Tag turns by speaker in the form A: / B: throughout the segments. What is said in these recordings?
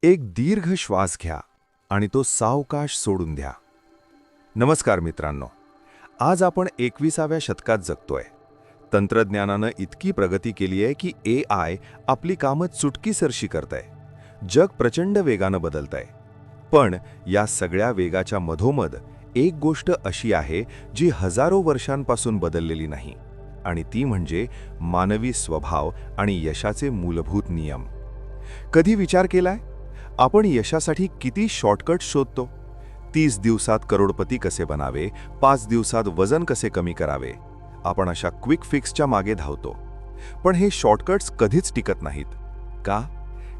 A: एक दीर्घ श्वास घ्या आणि तो सावकाश सोडून द्या. नमस्कार मित्रांनो, आज आपण 21व्या शतकात जगतोय. तंत्रज्ञानानं इतकी प्रगती केली आहे की AI आपली कामं चुटकीसरशी करतंय. जग प्रचंड वेगानं बदलतंय. पण या सगळ्या वेगाच्या मधोमध एक गोष्ट अशी आहे जी हजारो वर्षांपासून बदललेली नाही, आणि ती म्हणजे मानवी स्वभाव आणि यशाचे मूलभूत नियम. कधी विचार केलाय, आपण यशासाठी किती शॉर्टकट शोधतो? 30 दिवसात करोडपती कसे बनावे, 5 दिवसात वजन कसे कमी करावे, आपण अशा क्विक फिक्सच्या मागे धावतो. पण हे शॉर्टकट्स कधीच टिकत नाहीत. का?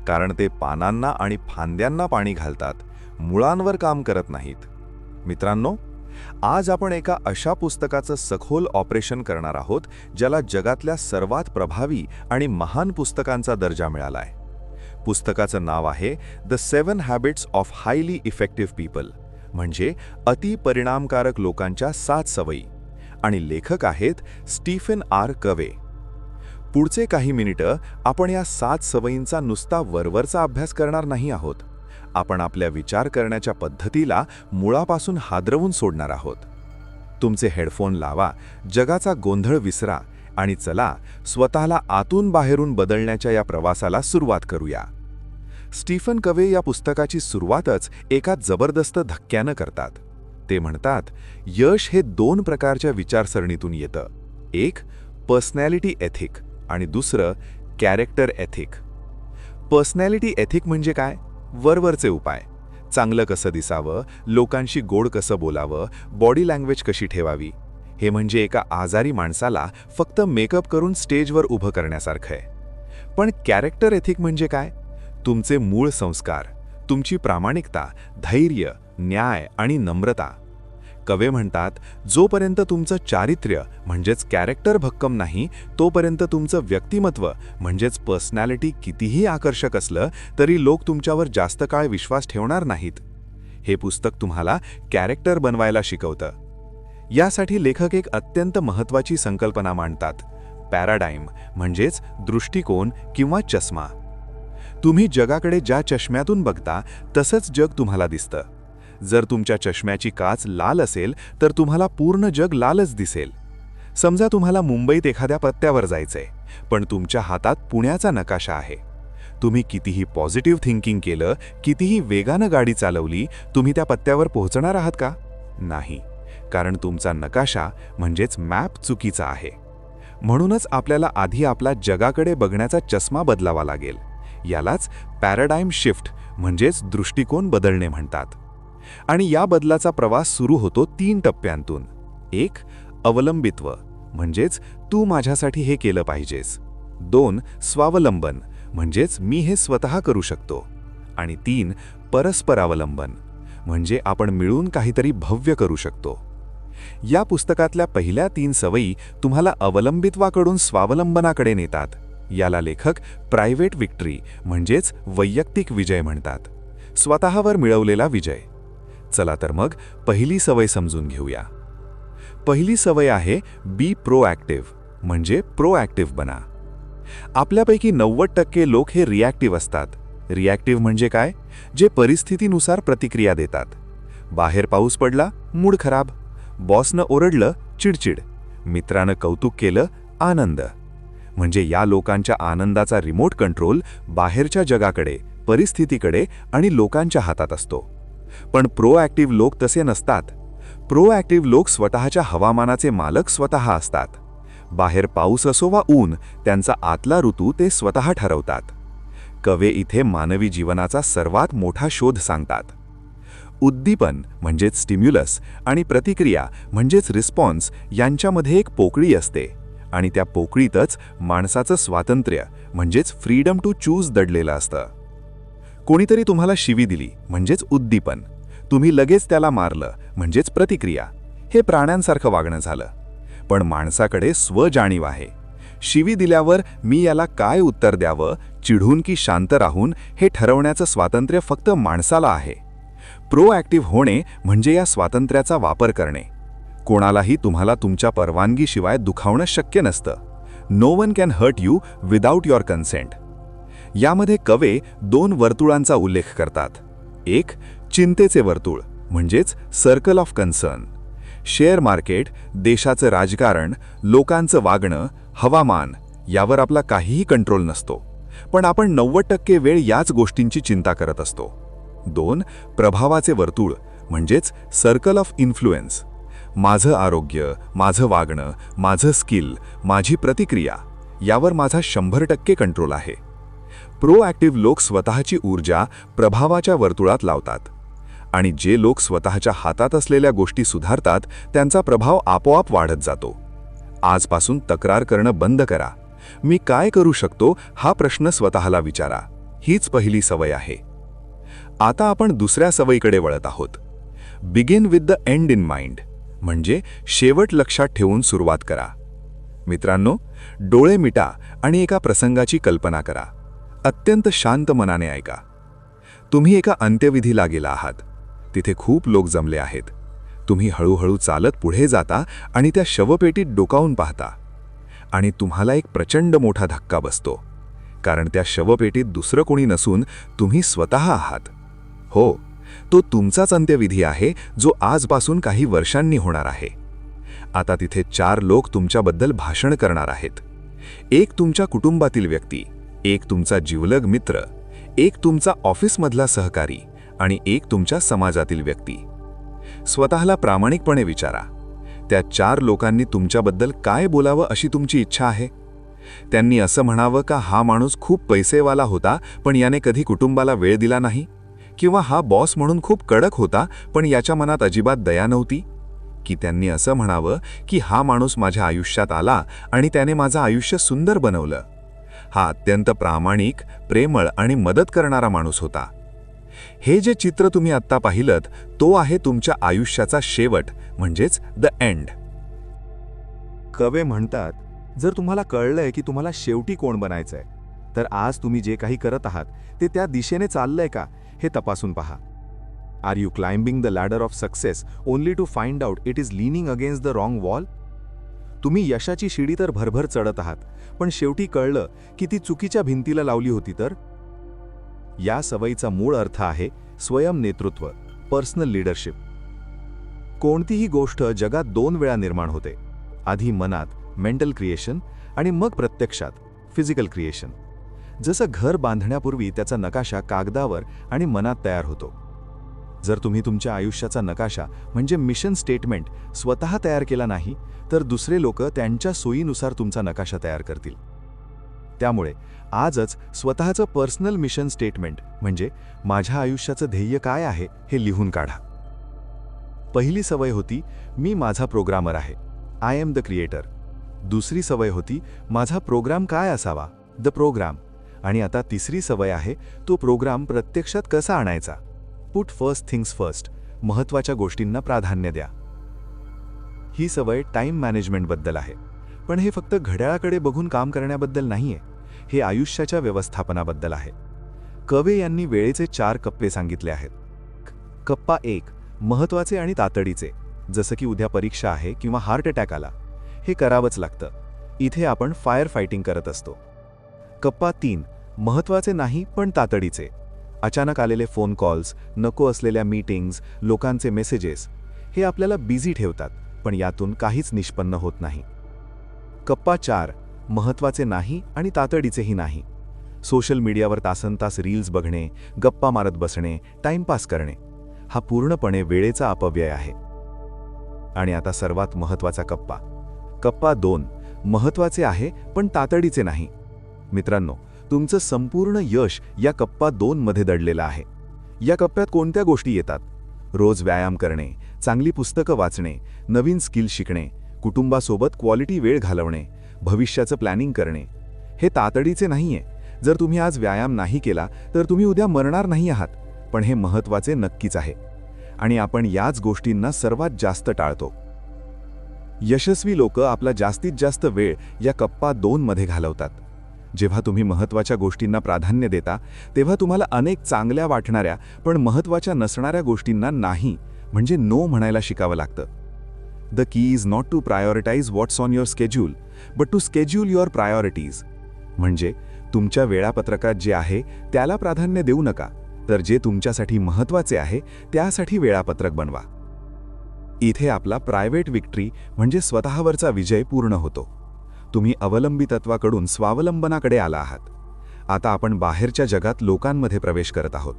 A: कारण ते पानांना आणि फांद्यांना पाणी घालतात, मुळांवर काम करत नाहीत. मित्रांनो, आज आपण एका अशा पुस्तकाचं सखोल ऑपरेशन करणार आहोत ज्याला जगातल्या सर्वात प्रभावी आणि महान पुस्तकांचा दर्जा मिळालाय. पुस्तकाचं नाव आहे the 7 habits of highly effective people, म्हणजे अति परिणामकारक लोकांच्या 7 सवयी, आणि लेखक आहेत स्टीफन आर कवे. पुढचे काही मिनिटं आपण या 7 सवयींचा नुसता वरवरचा अभ्यास करणार नाही आहोत. आपण आपल्या विचार करण्याच्या पद्धतीला मुळापासून हादरवून सोडणार आहोत. तुमचे हेडफोन लावा, जगाचा गोंधळ विसरा आणि चला स्वतःला आतून बाहेरून बदलण्याच्या या प्रवासाला सुरुवात करूया. स्टीफन कवे या पुस्तकाची सुरुवातच एका जबरदस्त धक्क्यानं करतात. ते म्हणतात, यश हे 2 प्रकारच्या विचारसरणीतून येतं. एक पर्सनॅलिटी एथिक आणि दुसरं कॅरेक्टर एथिक. पर्सनॅलिटी एथिक म्हणजे काय? वरवरचे उपाय. चांगलं कसं दिसावं, लोकांशी गोड कसं बोलावं, बॉडी लँग्वेज कशी ठेवावी. हे म्हणजे एका आजारी माणसाला फक्त मेकअप करून स्टेजवर उभं करण्यासारखं आहे. पण कॅरेक्टर एथिक म्हणजे काय? तुमचे मूळ संस्कार, तुमची प्रामाणिकता, धैर्य, न्याय आणि नम्रता. कवे म्हणतात, जोपर्यंत तुमचं चारित्र्य म्हणजेच कॅरेक्टर भक्कम नाही, तोपर्यंत तुमचं व्यक्तिमत्व म्हणजेच पर्सनॅलिटी कितीही आकर्षक असलं तरी लोक तुमच्यावर जास्त काळ विश्वास ठेवणार नाहीत. हे पुस्तक तुम्हाला कॅरेक्टर बनवायला शिकवतं. यासाठी लेखक एक अत्यंत महत्त्वाची संकल्पना मांडतात, पॅराडाईम म्हणजेच दृष्टिकोन किंवा चष्मा. तुम्ही जगाकडे ज्या चष्म्यातून बघता तसंच जग तुम्हाला दिसतं. जर तुमच्या चष्म्याची काच लाल असेल तर तुम्हाला पूर्ण जग लालच दिसेल. समजा तुम्हाला मुंबईत एखाद्या पत्त्यावर जायचंय, पण तुमच्या हातात पुण्याचा नकाशा आहे. तुम्ही कितीही पॉझिटिव्ह थिंकिंग केलं, कितीही वेगानं गाडी चालवली, तुम्ही त्या पत्त्यावर पोहोचणार आहात का? नाही, कारण तुमचा नकाशा म्हणजेच मॅप चुकीचा आहे. म्हणूनच आपल्याला आधी आपला जगाकडे बघण्याचा चष्मा बदलावा लागेल. यालाच पॅराडाईम शिफ्ट म्हणजेच दृष्टिकोन बदलणे म्हणतात. आणि या बदलाचा प्रवास सुरू होतो 3 टप्प्यांतून. 1 अवलंबित्व म्हणजेच तू माझ्यासाठी हे केलं पाहिजेस. 2 स्वावलंबन म्हणजेच मी हे स्वतः करू शकतो. आणि 3 परस्परावलंबन म्हणजे आपण मिळून काहीतरी भव्य करू शकतो. या पुस्तकातल्या पहिल्या 3 सवयी तुम्हाला अवलंबित्वाकडून स्वावलंबनाकडे नेतात. याला लेखक प्रायव्हेट विक्ट्री म्हणजेच वैयक्तिक विजय म्हणतात, स्वतःवर मिळवलेला विजय. चला तर मग पहिली सवय समजून घेऊया. पहिली सवय आहे बी प्रोॲक्टिव्ह म्हणजे प्रोॲक्टिव्ह बना. आपल्यापैकी 90% लोक हे रिॲक्टिव्ह असतात. रिॲक्टिव्ह म्हणजे काय? जे परिस्थितीनुसार प्रतिक्रिया देतात. बाहेर पाऊस पडला, मूड खराब. बॉसनं ओरडलं, चिडचिड. मित्रानं कौतुक केलं, आनंद. म्हणजे या लोकांच्या आनंदाचा रिमोट कंट्रोल बाहेरच्या जगाकडे, परिस्थितीकडे आणि लोकांच्या हातात असतो. पण प्रोॲक्टिव्ह लोक तसे नसतात. प्रोॲक्टिव्ह लोक स्वतःच्या हवामानाचे मालक स्वतः असतात. बाहेर पाऊस असो वा ऊन, त्यांचा आतला ऋतू ते स्वतः ठरवतात. कवे इथे मानवी जीवनाचा सर्वात मोठा शोध सांगतात. उद्दीपन म्हणजेच स्टिम्युलस आणि प्रतिक्रिया म्हणजेच रिस्पॉन्स यांच्यामध्ये एक पोकळी असते, आणि त्या पोकळीतच माणसाचं स्वातंत्र्य म्हणजेच फ्रीडम टू चूज दडलेलं असतं. कोणीतरी तुम्हाला शिवी दिली म्हणजेच उद्दीपन. तुम्ही लगेच त्याला मारलं म्हणजेच प्रतिक्रिया. हे प्राण्यांसारखं वागणं झालं. पण माणसाकडे स्वजाणीव आहे. शिवी दिल्यावर मी याला काय उत्तर द्यावं, चिडून की शांत राहून, हे ठरवण्याचं स्वातंत्र्य फक्त माणसाला आहे. प्रोॲक्टिव्ह होणे म्हणजे या स्वातंत्र्याचा वापर करणे. कोणालाही तुम्हाला तुमच्या परवानगीशिवाय दुखावणं शक्य नसतं. No one can hurt you without your consent.
B: यामध्ये कवे 2 वर्तुळांचा उल्लेख करतात. एक चिंतेचे वर्तुळ म्हणजेच circle of concern. Share market, देशाचं राजकारण, लोकांचं वागणं, हवामान यावर आपला काहीही कंट्रोल नसतो, पण आपण 90% वेळ याच गोष्टींची चिंता करत असतो. 2 प्रभावाचे वर्तुळ म्हणजेच सर्कल ऑफ इन्फ्लुएन्स. माझं आरोग्य, माझं वागणं, माझं स्किल, माझी प्रतिक्रिया यावर माझा 100% कंट्रोल आहे. प्रोॲक्टिव्ह लोक स्वतःची ऊर्जा प्रभावाच्या वर्तुळात लावतात, आणि जे लोक स्वतःच्या हातात असलेल्या गोष्टी सुधारतात त्यांचा प्रभाव आपोआप वाढत जातो. आजपासून तक्रार करणं बंद करा. मी काय करू शकतो हा प्रश्न स्वतःला विचारा. हीच पहिली सवय आहे. आता आपण दुसऱ्या सवयीकडे वळत आहोत. Begin with the and in mind, म्हणजे शेवट लक्षात ठेवून सुरुवात करा. मित्रांनो, डोळे मिटा आणि एका प्रसंगाची कल्पना करा. अत्यंत शांत मनाने ऐका. तुम्ही एका अंत्यविधीला गेला आहात. तिथे खूप लोक जमले आहेत. तुम्ही हळूहळू चालत पुढे जाता आणि त्या शवपेटीत डोकावून पाहता, आणि तुम्हाला एक प्रचंड मोठा धक्का बसतो, कारण त्या शवपेटीत दुसरं कोणी नसून तुम्ही स्वतः आहात. हो, तो तुमचाच अंत्यविधी आहे जो आजपासून काही वर्षांनी होणार आहे. आता तिथे 4 लोक तुमच्याबद्दल भाषण करणार आहेत. एक तुमच्या कुटुंबातील व्यक्ती, एक तुमचा जिवलग मित्र, एक तुमचा ऑफिसमधला सहकारी आणि एक तुमच्या समाजातील व्यक्ती. स्वतःला प्रामाणिकपणे विचारा, त्या 4 लोकांनी तुमच्याबद्दल काय बोलावं अशी तुमची इच्छा आहे? त्यांनी असं म्हणावं का हा माणूस खूप पैसेवाला होता पण याने कधी कुटुंबाला वेळ दिला नाही? किंवा हा बॉस म्हणून खूप कडक होता पण याच्या मनात अजिबात दया नव्हती? की त्यांनी असं म्हणावं की हा माणूस माझ्या आयुष्यात आला आणि त्याने माझं आयुष्य सुंदर बनवलं. हा अत्यंत प्रामाणिक, प्रेमळ आणि मदत करणारा माणूस होता. हे जे चित्र तुम्ही आत्ता पाहिलंत तो आहे तुमच्या आयुष्याचा शेवट, म्हणजेच द एंड.
A: कवे म्हणतात, जर तुम्हाला कळलंय की तुम्हाला शेवटी कोण बनायचंय, तर आज तुम्ही जे काही करत आहात ते त्या दिशेने चाललंय का हे तपासून पहा. Are you climbing the ladder of success only to find out it is leaning against the wrong wall? तुम्ही यशाची शिडी तर भरभर चढत आहात, पण शेवटी कळलं की ती चुकीच्या भिंतीला लावली होती तर? या सवयीचा मूळ अर्थ आहे स्वयं नेतृत्व, पर्सनल लीडरशिप. कोणतीही गोष्ट जगात 2 वेळा निर्माण होते. आधी मनात, मेंटल क्रिएशन, आणि मग प्रत्यक्षात, फिजिकल क्रिएशन. जसं घर बांधण्यापूर्वी त्याचा नकाशा कागदावर आणि मनात तयार होतो. जर तुम्ही तुमच्या आयुष्याचा नकाशा म्हणजे मिशन स्टेटमेंट स्वतः तयार केला नाही, तर दुसरे लोक त्यांच्या सोयीनुसार तुमचा नकाशा तयार करतील. त्यामुळे आजच स्वतःचं पर्सनल मिशन स्टेटमेंट म्हणजे माझ्या आयुष्याचं ध्येय काय आहे हे लिहून काढा. पहिली सवय होती मी माझा प्रोग्रामर आहे, आय एम द क्रिएटर. दुसरी सवय होती माझा प्रोग्राम काय असावा, द प्रोग्राम. आणि आता तिसरी सवय आहे तो प्रोग्राम प्रत्यक्षात कसा आणायचा, पुट फर्स्ट थिंग्स फर्स्ट, महत्त्वाच्या गोष्टींना प्राधान्य द्या. ही सवय टाइम मॅनेजमेंटबद्दल आहे, पण हे फक्त घड्याळाकडे बघून काम करण्याबद्दल नाहीये. हे आयुष्याच्या व्यवस्थापनाबद्दल आहे. कवे यांनी वेळेचे 4 कप्पे सांगितले आहेत. कप्पा 1 महत्त्वाचे आणि तातडीचे, जसं की उद्या परीक्षा आहे किंवा हार्ट अटॅक आला, हे करावंच लागतं. इथे आपण फायर फायटिंग करत असतो. कप्पा 3 महत्त्वाचे नाही पण तातडीचे, अचानक आलेले फोन कॉल्स, नको असलेल्या मीटिंग्ज, लोकांचे मेसेजेस, हे आपल्याला बिझी ठेवतात पण यातून काहीच निष्पन्न होत नाही. कप्पा 4 महत्त्वाचे नाही आणि तातडीचेही नाही, सोशल मीडियावर तासनतास रील्स बघणे, गप्पा मारत बसणे, टाइमपास करणे, हा पूर्णपणे वेळेचा अपव्यय आहे. आणि आता सर्वात महत्त्वाचा कप्पा, कप्पा 2 महत्त्वाचे आहे पण तातडीचे नाही. मित्रांनो, तुमचं संपूर्ण यश या कप्पा 2 मध्ये दडलेलं आहे. या कप्प्यात कोणत्या गोष्टी येतात? रोज व्यायाम करणे, चांगली पुस्तकं वाचणे, नवीन स्किल शिकणे, कुटुंबासोबत क्वालिटी वेळ घालवणे, भविष्याचं प्लॅनिंग करणे. हे तातडीचे नाहीये. जर तुम्ही आज व्यायाम नाही केला तर तुम्ही उद्या मरणार नाही आहात, पण हे महत्त्वाचे नक्कीच आहे. आणि आपण याच गोष्टींना सर्वात जास्त टाळतो. यशस्वी लोक आपला जास्तीत जास्त वेळ या कप्पा 2 मध्ये घालवतात. जेव्हा तुम्ही महत्त्वाच्या गोष्टींना प्राधान्य देता तेव्हा तुम्हाला अनेक चांगल्या वाटणाऱ्या पण महत्त्वाच्या नसणाऱ्या गोष्टींना नाही म्हणजे नो म्हणायला शिकावं लागतं. The key is not to prioritize what's on your schedule but to schedule your priorities. म्हणजे
B: तुमच्या वेळापत्रकात जे आहे त्याला प्राधान्य देऊ नका, तर जे तुमच्यासाठी महत्त्वाचे आहे त्यासाठी वेळापत्रक बनवा. इथे आपला प्रायव्हेट विक्ट्री म्हणजे स्वतःवरचा विजय पूर्ण होतो. तुम्ही अवलंबी तत्वाकडून स्वावलंबनाकडे आला आहात. आता आपण बाहेरच्या जगात लोकांमध्ये प्रवेश करत आहोत.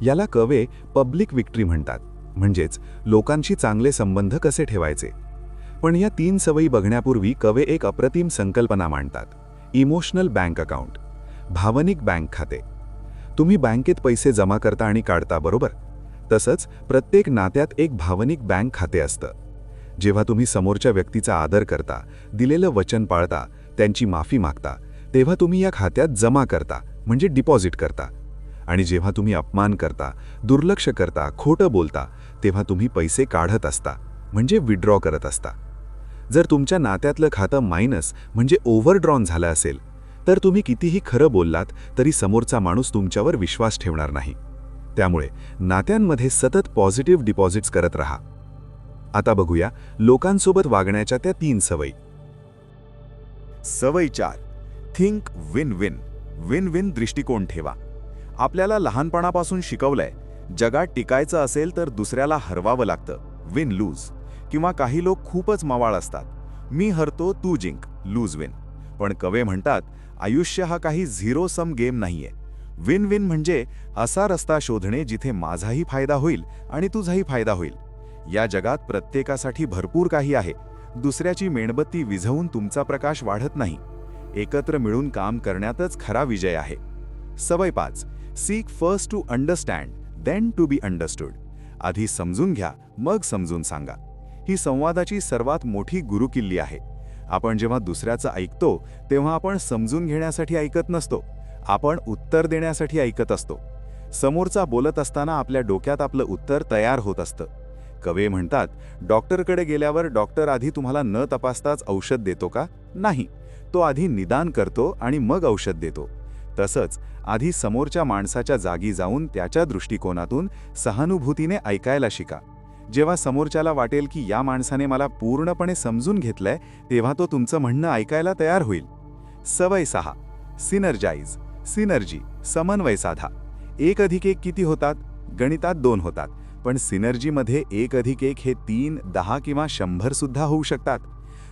B: याला कवे पब्लिक विक्ट्री म्हणतात, म्हणजेच लोकांशी चांगले संबंध कसे ठेवायचे. पण या 3 सवयी बघण्यापूर्वी कवे एक अप्रतिम संकल्पना मांडतात: इमोशनल बँक अकाउंट, भावनिक बँक खाते. तुम्ही बँकेत पैसे जमा करता आणि काढता, बरोबर? तसंच प्रत्येक नात्यात एक भावनिक बँक खाते असतं. जेव्हा तुम्ही समोरच्या व्यक्तीचा आदर करता, दिलेलं वचन पाळता, त्यांची माफी मागता, तेव्हा तुम्ही या खात्यात जमा करता, म्हणजे डिपॉझिट करता. आणि जेव्हा तुम्ही अपमान करता, दुर्लक्ष करता, खोटं बोलता, तेव्हा तुम्ही पैसे काढत असता, म्हणजे विड्रॉ करत असता. जर तुमच्या नात्यातलं खातं मायनस म्हणजे ओव्हरड्रॉन झालं असेल, तर तुम्ही कितीही खरं बोललात तरी समोरचा माणूस तुमच्यावर विश्वास ठेवणार नाही. त्यामुळे नात्यांमध्ये सतत पॉझिटिव्ह डिपॉझिट्स करत राहा. आता बघूया लोकांसोबत वागण्याच्या त्या 3 सवयी.
A: सवय 4. Think win win. Win win दृष्टिकोन ठेवा. आपल्याला लहानपणापासून शिकवलंय, जगात टिकायचं असेल तर दुसऱ्याला हरवावं लागतं, विन लूज. किंवा काही लोक खूपच मवाळ असतात, मी हरतो तू जिंक, लूज विन. पण कवे म्हणतात, आयुष्य हा काही झिरो सम गेम नाहीये. विन विन म्हणजे असा रस्ता शोधणे जिथे माझाही फायदा होईल आणि तुझाही फायदा होईल. या जगात प्रत्येकासाठी भरपूर काही आहे. दुसऱ्याची मेणबत्ती विझवून तुमचा प्रकाश वाढत नाही. एकत्र मिळून काम करण्यातच खरा विजय आहे. सवय 5. Seek first to understand then to be understood. आधी समजून घ्या, मग समजून सांगा. ही संवादाची सर्वात मोठी गुरुकिल्ली आहे. आपण जेव्हा दुसऱ्याचं ऐकतो तेव्हा आपण समजून घेण्यासाठी ऐकत नसतो, आपण उत्तर देण्यासाठी ऐकत असतो. समोरचा बोलत असताना आपल्या डोक्यात आपलं उत्तर तयार होत असतं. कवे म्हणतात, डॉक्टरकडे गेल्यावर डॉक्टर आधी तुम्हाला न तपासताच औषध देतो का? नाही, तो आधी निदान करतो आणि मग औषध देतो. तसंच आधी समोरच्या माणसाच्या जागी जाऊन त्याच्या दृष्टिकोनातून सहानुभूतीने ऐकायला शिका. जेव्हा समोरच्याला वाटेल की या माणसाने मला पूर्णपणे समजून घेतलंय, तेव्हा तो तुमचं म्हणणं ऐकायला तयार होईल. सवय 6. सिनर्जाइज. सिनर्जी, समन्वय साधा. 1+1 किती होतात? गणितात 2 होतात. पण सिनर्जीमध्ये 1+1 हे 3, 10 किंवा 100 सुद्धा होऊ शकतात.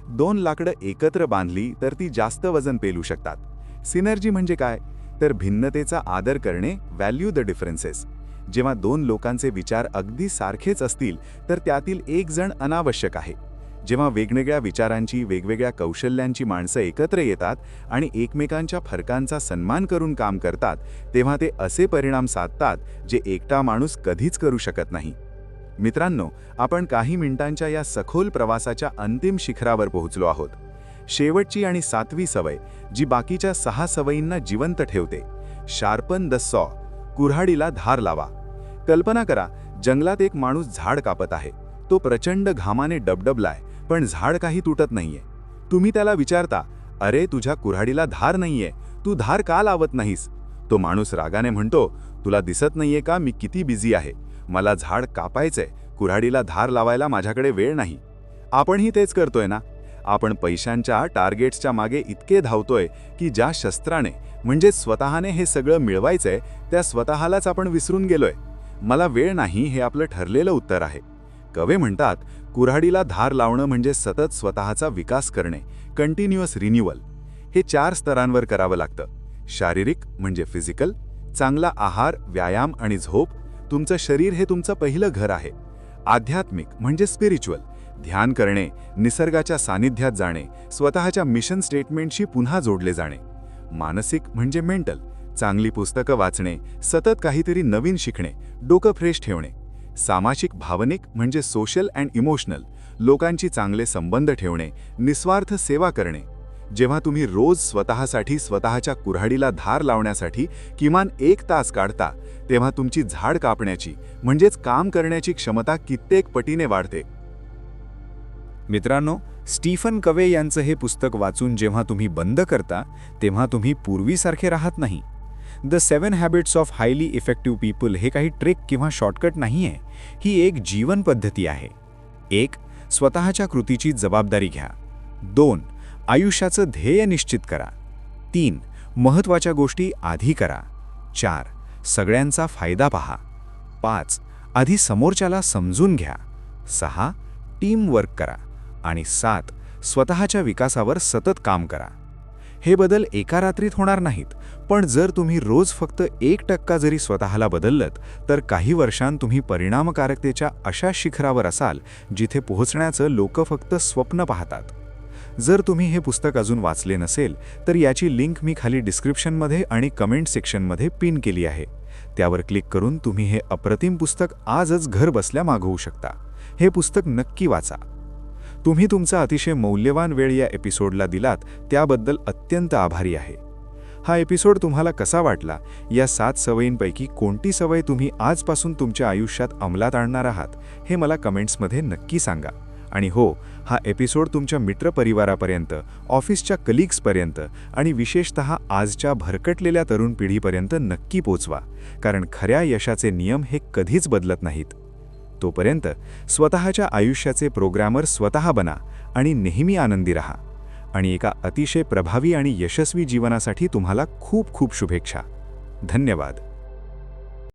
A: 2 लाकडं एकत्र बांधली तर ती जास्त वजन पेलू शकतात. सिनर्जी म्हणजे काय? तर भिन्नतेचा आदर करणे, व्हॅल्यू द डिफरन्सेस. जेव्हा 2 लोकांचे विचार अगदी सारखेच असतील तर त्यातील एक जण अनावश्यक आहे. जेव्हा वेगवेगळ्या विचारांची, वेगवेगळ्या कौशल्यांची माणसं एकत्र येतात आणि एकमेकांच्या फरकांचा सन्मान करून काम करतात, तेव्हा ते असे परिणाम साधतात जे एकटा माणूस कधीच करू शकत नाही. मित्रांनो, आपण काही मिनिटांच्या या सखोल प्रवासाच्या अंतिम शिखरावर पोहोचलो आहोत. शेवटची आणि 7वी सवय, जी बाकीच्या 6 सवयींना जिवंत ठेवते: शार्पन द सॉ. कुऱ्हाडीला धार लावा. कल्पना करा, जंगलात एक माणूस झाड कापत आहे. तो प्रचंड घामाने डबडबलाय, पण झाड काही तुटत नाहीये. तुम्ही त्याला विचारता, अरे तुझ्या कुऱ्हाडीला धार नाहीये, तू धार का लावत नाहीस? तो माणूस रागाने म्हणतो, तुला दिसत नाहीये का मी किती बिझी आहे? मला झाड कापायचंय, कुऱ्हाडीला धार लावायला माझ्याकडे वेळ नाही. आपणही तेच करतोय ना? आपण पैशांच्या टार्गेट्सच्या मागे इतके धावतोय की ज्या शस्त्राने म्हणजे स्वतःने हे सगळं मिळवायचंय त्या स्वतःलाच आपण विसरून गेलोय. मला वेळ नाही हे आपलं ठरलेलं उत्तर आहे. कवे म्हणतात, कुऱ्हाडीला धार लावणं म्हणजे सतत स्वतःचा विकास करणे, कंटिन्युअस रिन्युअल. हे 4 स्तरांवर करावं लागतं. शारीरिक म्हणजे फिजिकल, चांगला आहार, व्यायाम आणि झोप. तुमचं शरीर हे तुमचं पहिलं घर आहे. आध्यात्मिक म्हणजे स्पिरिच्युअल, ध्यान करणे, निसर्गाच्या सानिध्यात जाणे, स्वतःच्या मिशन स्टेटमेंटशी पुन्हा जोडले जाणे. मानसिक म्हणजे मेंटल, चांगली पुस्तकं वाचणे, सतत काहीतरी नवीन शिकणे, डोकं फ्रेश ठेवणे. सामाजिक भावनिक म्हणजे सोशल अँड इमोशनल, लोकांची चांगले संबंध ठेवणे, निस्वार्थ सेवा करणे. जेव्हा तुम्ही रोज स्वतःसाठी स्वतःच्या कुऱ्हाडीला धार लावण्यासाठी किमान 1 तास काढता, तेव्हा तुमची झाड कापण्याची म्हणजेच काम करण्याची क्षमता कित्येक पटीने वाढते.
C: मित्रांनो, स्टीफन कवे यांचं हे पुस्तक वाचून जेव्हा तुम्ही बंद करता, तेव्हा तुम्ही पूर्वीसारखे राहत नाही. The 7 habits of highly effective people हे काही ट्रिक किंवा शॉर्टकट नाहीये. ही एक जीवन पद्धती आहे. 1. स्वतःच्या कृतीची जबाबदारी घ्या. 2. आयुष्याचं ध्येय निश्चित करा. 3. महत्त्वाच्या गोष्टी आधी करा. 4. सगळ्यांचा फायदा पहा. 5. आधी समोरच्याला समजून घ्या. 6. टीम वर्क करा. आणि 7. स्वतःच्या विकासावर सतत काम करा. हे बदल एका रात्रीत होणार नाहीत, पण जर तुम्ही रोज फक्त 1% जरी स्वतःला बदललत तर काही वर्षांत तुम्ही परिणामकारकतेच्या अशा शिखरावर असाल जिथे पोहोचण्याचं लोक फक्त स्वप्न पाहतात. जर तुम्ही हे पुस्तक अजून वाचले नसेल तर याची लिंक मी खाली डिस्क्रिप्शनमध्ये आणि कमेंट सेक्शनमध्ये पिन केली आहे. त्यावर क्लिक करून तुम्ही हे अप्रतिम पुस्तक आजच घर बसल्या मागवू शकता. हे पुस्तक नक्की वाचा. तुम्ही तुमचा अतिशय मौल्यवान वेळ या एपिसोडला दिलात त्याबद्दल अत्यंत आभारी आहे. हा एपिसोड तुम्हाला कसा वाटला? या 7 सवयींपैकी कोणती सवय तुम्ही आजपासून तुमच्या आयुष्यात अंमलात आणणार आहात हे मला कमेंट्समध्ये नक्की सांगा. आणि हो, हा एपिसोड तुमच्या मित्रपरिवारापर्यंत, ऑफिसच्या कलिग्सपर्यंत आणि विशेषतः आजच्या भरकटलेल्या तरुण पिढीपर्यंत नक्की पोचवा, कारण खऱ्या यशाचे नियम हे कधीच बदलत नाहीत. तोपर्यंत स्वतःच्या आयुष्याचे प्रोग्रामर स्वतः बना आणि नेहमी आनंदी राहा. आणि एका अतिशय प्रभावी आणि यशस्वी जीवनासाठी तुम्हाला खूप खूप शुभेच्छा. धन्यवाद.